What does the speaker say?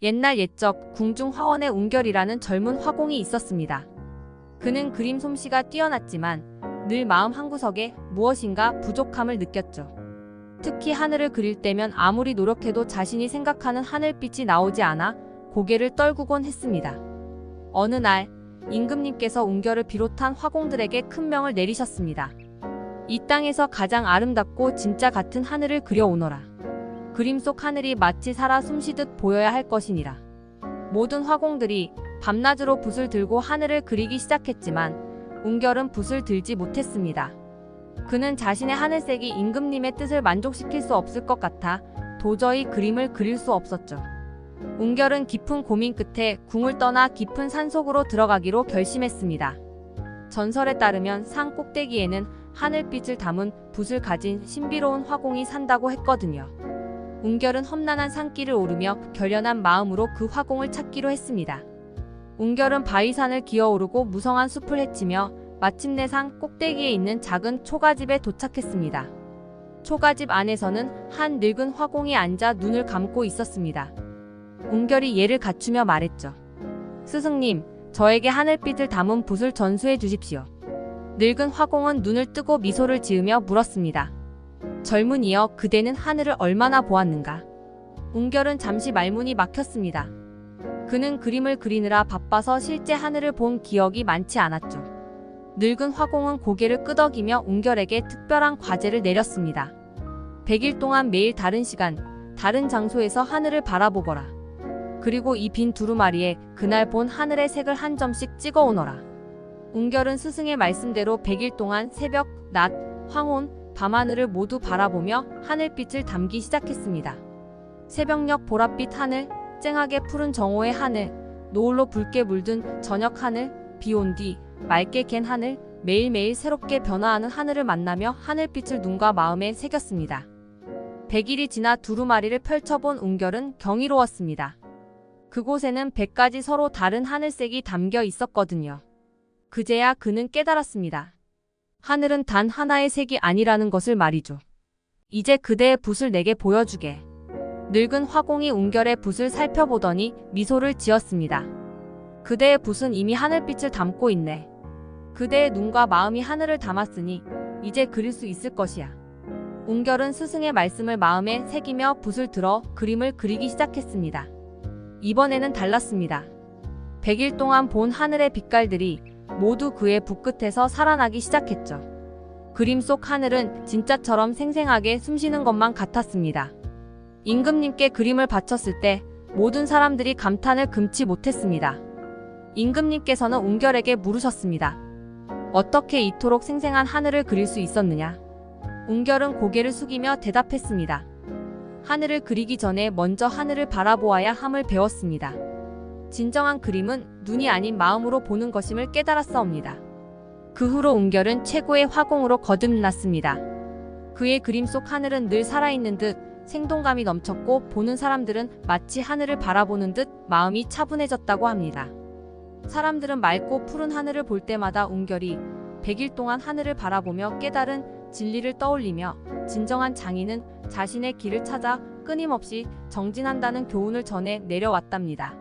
옛날 옛적 궁중 화원에 운결이라는 젊은 화공이 있었습니다. 그는 그림 솜씨가 뛰어났지만 늘 마음 한구석에 무엇인가 부족함을 느꼈죠. 특히 하늘을 그릴 때면 아무리 노력해도 자신이 생각하는 하늘빛이 나오지 않아 고개를 떨구곤 했습니다. 어느 날 임금님께서 운결을 비롯한 화공들에게 큰 명을 내리셨습니다. 이 땅에서 가장 아름답고 진짜 같은 하늘을 그려오너라. 그림 속 하늘이 마치 살아 숨쉬듯 보여야 할 것이니라. 모든 화공들이 밤낮으로 붓을 들고 하늘을 그리기 시작했지만 운결은 붓을 들지 못했습니다. 그는 자신의 하늘색이 임금님의 뜻을 만족시킬 수 없을 것 같아 도저히 그림을 그릴 수 없었죠. 운결은 깊은 고민 끝에 궁을 떠나 깊은 산속으로 들어가기로 결심했습니다. 전설에 따르면 산 꼭대기에는 하늘빛을 담은 붓을 가진 신비로운 화공이 산다고 했거든요. 운결은 험난한 산길을 오르며 결연한 마음으로 그 화공을 찾기로 했습니다. 운결은 바위산을 기어오르고 무성한 숲을 헤치며 마침내 산 꼭대기에 있는 작은 초가집에 도착했습니다. 초가집 안에서는 한 늙은 화공이 앉아 눈을 감고 있었습니다. 운결이 예를 갖추며 말했죠. 스승님, 저에게 하늘빛을 담은 붓을 전수해 주십시오. 늙은 화공은 눈을 뜨고 미소를 지으며 물었습니다. 젊은이여, 그대는 하늘을 얼마나 보았는가? 운결은 잠시 말문이 막혔습니다. 그는 그림을 그리느라 바빠서 실제 하늘을 본 기억이 많지 않았죠. 늙은 화공은 고개를 끄덕이며 운결에게 특별한 과제를 내렸습니다. 100일 동안 매일 다른 시간, 다른 장소에서 하늘을 바라보거라. 그리고 이 빈 두루마리에 그날 본 하늘의 색을 한 점씩 찍어 오너라. 운결은 스승의 말씀대로 100일 동안 새벽, 낮, 황혼, 밤하늘을 모두 바라보며 하늘빛을 담기 시작했습니다. 새벽녘 보랏빛 하늘, 쨍하게 푸른 정오의 하늘, 노을로 붉게 물든 저녁 하늘, 비 온 뒤 맑게 갠 하늘, 매일매일 새롭게 변화하는 하늘을 만나며 하늘빛을 눈과 마음에 새겼습니다. 100일이 지나 두루마리를 펼쳐본 운결은 경이로웠습니다. 그곳에는 100가지 서로 다른 하늘색이 담겨 있었거든요. 그제야 그는 깨달았습니다. 하늘은 단 하나의 색이 아니라는 것을 말이죠. 이제 그대의 붓을 내게 보여주게. 늙은 화공이 운결의 붓을 살펴보더니 미소를 지었습니다. 그대의 붓은 이미 하늘빛을 담고 있네. 그대의 눈과 마음이 하늘을 담았으니 이제 그릴 수 있을 것이야. 운결은 스승의 말씀을 마음에 새기며 붓을 들어 그림을 그리기 시작했습니다. 이번에는 달랐습니다. 100일 동안 본 하늘의 빛깔들이 모두 그의 붓끝에서 살아나기 시작했죠. 그림 속 하늘은 진짜처럼 생생하게 숨쉬는 것만 같았습니다. 임금님께 그림을 바쳤을 때 모든 사람들이 감탄을 금치 못했습니다. 임금님께서는 운결에게 물으셨습니다. 어떻게 이토록 생생한 하늘을 그릴 수 있었느냐? 운결은 고개를 숙이며 대답했습니다. 하늘을 그리기 전에 먼저 하늘을 바라보아야 함을 배웠습니다. 진정한 그림은 눈이 아닌 마음으로 보는 것임을 깨달았사옵니다. 그 후로 운결은 최고의 화공으로 거듭났습니다. 그의 그림 속 하늘은 늘 살아있는 듯 생동감이 넘쳤고 보는 사람들은 마치 하늘을 바라보는 듯 마음이 차분해졌다고 합니다. 사람들은 맑고 푸른 하늘을 볼 때마다 운결이 100일 동안 하늘을 바라보며 깨달은 진리를 떠올리며 진정한 장인은 자신의 길을 찾아 끊임없이 정진한다는 교훈을 전해 내려왔답니다.